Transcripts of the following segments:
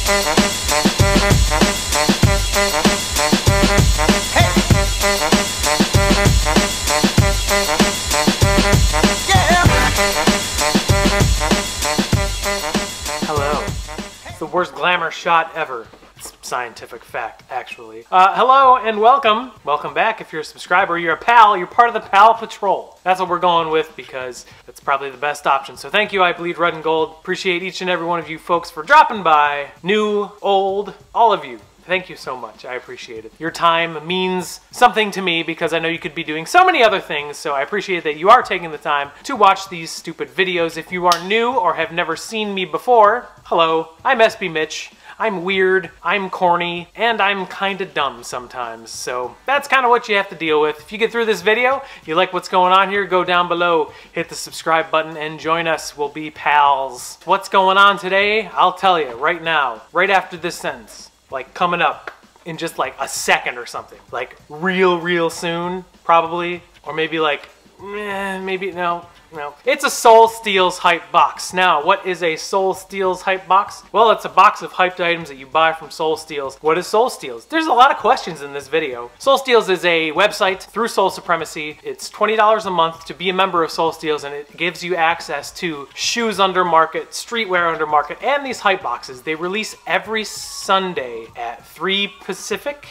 Hello. It's the worst glamour shot ever. It's scientific fact, actually. Hello and welcome. Welcome back. If you're a subscriber, you're a pal, you're part of the Pal Patrol. That's what we're going with because that's probably the best option. So thank you, I bleed red and gold. Appreciate each and every one of you folks for dropping by. New, old, all of you. Thank you so much. I appreciate it. Your time means something to me because I know you could be doing so many other things, so I appreciate that you are taking the time to watch these stupid videos. If you are new or have never seen me before, hello, I'm SB Mitch. I'm weird, I'm corny, and I'm kinda dumb sometimes, so that's kinda what you have to deal with. If you get through this video, you like what's going on here, go down below, hit the subscribe button, and join us. We'll be pals. What's going on today? I'll tell you right now, right after this sentence. Like coming up in just like a second or something. Like real soon, probably. Or maybe like, maybe, no. It's a Soul Steals hype box. Now, what is a Soul Steals hype box? Well, it's a box of hyped items that you buy from Soul Steals. What is Soul Steals? There's a lot of questions in this video. Soul Steals is a website through Soul Supremacy. It's $20 a month to be a member of Soul Steals, and it gives you access to shoes under market, streetwear under market, and these hype boxes. They release every Sunday at 3 Pacific.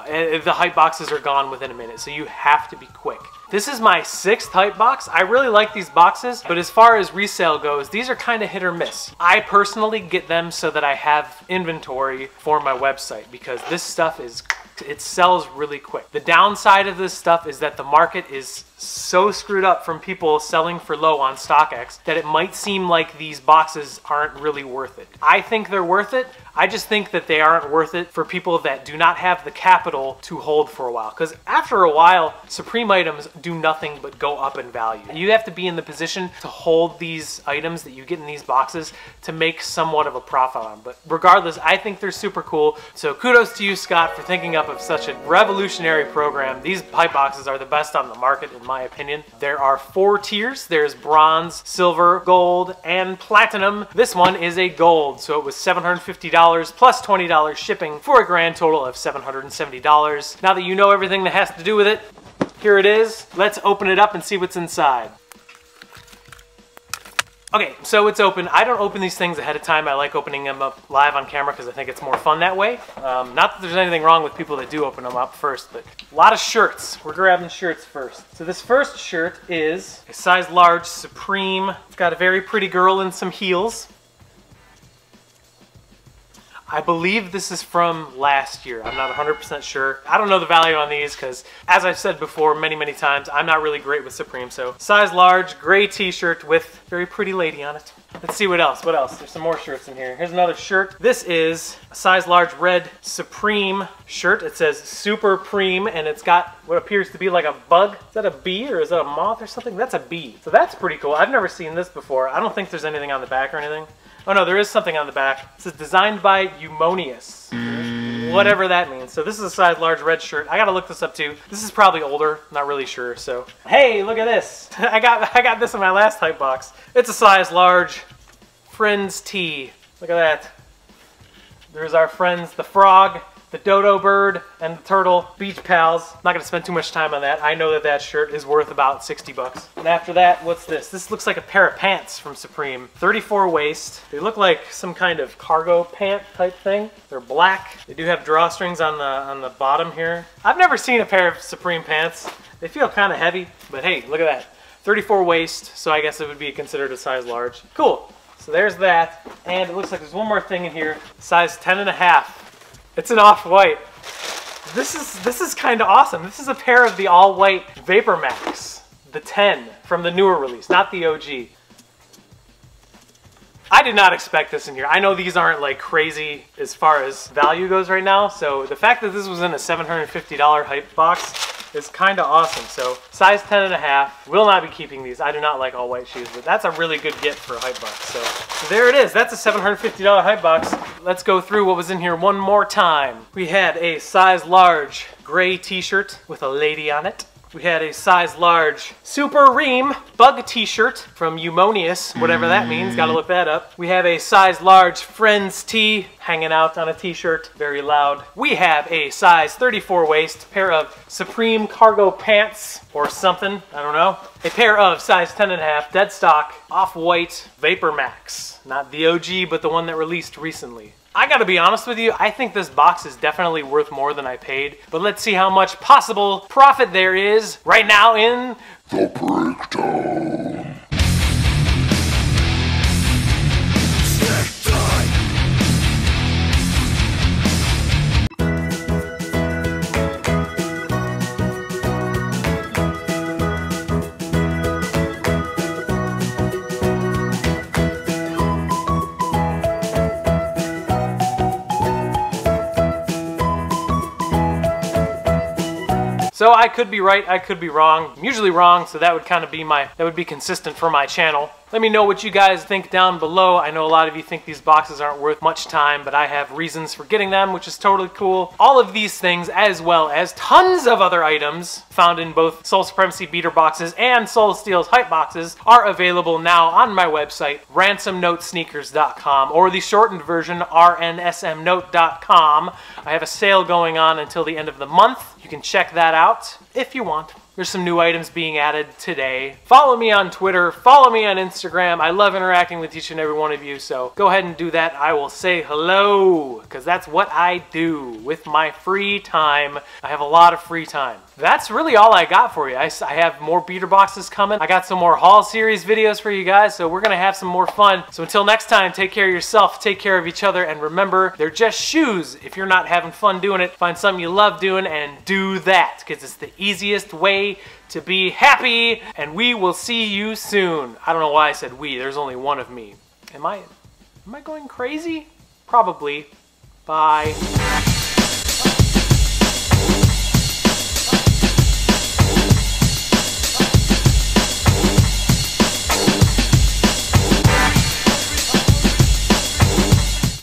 And the hype boxes are gone within a minute, so you have to be quick. This is my 6th hype box. I really like these boxes, but as far as resale goes, these are kind of hit or miss. I personally get them so that I have inventory for my website because this stuff it sells really quick. The downside of this stuff is that the market is so screwed up from people selling for low on StockX that it might seem like these boxes aren't really worth it. I think they're worth it. I just think that they aren't worth it for people that do not have the capital to hold for a while. Because after a while, Supreme items do nothing but go up in value. You have to be in the position to hold these items that you get in these boxes to make somewhat of a profit on them. But regardless, I think they're super cool. So kudos to you, Scott, for thinking up of such a revolutionary program. These hype boxes are the best on the market, in my opinion. There are 4 tiers. There's bronze, silver, gold, and platinum. This one is a gold, so it was $750 plus $20 shipping for a grand total of $770. Now that you know everything that has to do with it, here it is. Let's open it up and see what's inside. Okay, so it's open. I don't open these things ahead of time. I like opening them up live on camera because I think it's more fun that way. Not that there's anything wrong with people that do open them up first, but a lot of shirts. We're grabbing shirts first. So this first shirt is a size large Supreme. It's got a very pretty girl in some heels. I believe this is from last year. I'm not 100% sure. I don't know the value on these because, as I've said before many times, I'm not really great with Supreme. So, size large, gray t-shirt with very pretty lady on it. Let's see what else. What else? There's some more shirts in here. Here's another shirt. This is a size large red Supreme shirt. It says Super Preme, and it's got what appears to be like a bug. Is that a bee or is that a moth or something? That's a bee. So that's pretty cool. I've never seen this before. I don't think there's anything on the back or anything. Oh no, there is something on the back. It says designed by Emoji. Whatever that means. So this is a size large red shirt. I gotta look this up too. This is probably older, not really sure. So hey, look at this. I got this in my last hype box. It's a size large Friends tee. Look at that. There's our friends, the frog, the dodo bird, and the turtle, beach pals. I'm not gonna spend too much time on that. I know that that shirt is worth about 60 bucks. And after that, what's this? This looks like a pair of pants from Supreme. 34 waist. They look like some kind of cargo pant type thing. They're black. They do have drawstrings on the bottom here. I've never seen a pair of Supreme pants. They feel kind of heavy, but hey, look at that. 34 waist, so I guess it would be considered a size large. Cool. So there's that. And it looks like there's one more thing in here. Size 10.5. It's an off-white. This is kind of awesome. This is a pair of the all-white VAPORMAX, the 10 from the newer release, not the OG. I did not expect this in here. I know these aren't like crazy as far as value goes right now, so the fact that this was in a $750 hype box is kind of awesome. So size 10.5. Will not be keeping these. I do not like all white shoes, but that's a really good get for a hype box. So there it is. That's a $750 hype box. Let's go through what was in here one more time. We had a size large gray t-shirt with a lady on it. We had a size large Super Ream Bug t-shirt from Emoji, whatever that means, gotta look that up. We have a size large Friends tee hanging out on a t-shirt, very loud. We have a size 34 waist, pair of Supreme cargo pants or something, I don't know. A pair of size 10.5 dead stock off-white VAPORMAX. Not the OG, but the one that released recently. I gotta be honest with you, I think this box is definitely worth more than I paid, but let's see how much possible profit there is right now in the breakdown. So I could be right, I could be wrong. I'm usually wrong, so that would kind of be that would be consistent for my channel. Let me know what you guys think down below. I know a lot of you think these boxes aren't worth much time, but I have reasons for getting them, which is totally cool. All of these things, as well as tons of other items found in both Soul Supremacy beater boxes and Soul Steel's hype boxes, are available now on my website, ransomnotesneakers.com, or the shortened version, rnsmnote.com. I have a sale going on until the end of the month. You can check that out if you want. There's some new items being added today. Follow me on Twitter, follow me on Instagram. I love interacting with each and every one of you, so go ahead and do that. I will say hello, because that's what I do with my free time. I have a lot of free time. That's really all I got for you. I have more beater boxes coming. I got some more haul series videos for you guys, so we're gonna have some more fun. So until next time, take care of yourself, take care of each other, and remember, they're just shoes. If you're not having fun doing it, find something you love doing and do that, because it's the easiest way to be happy, and we will see you soon. I don't know why I said we, there's only one of me. Am I going crazy? Probably. Bye.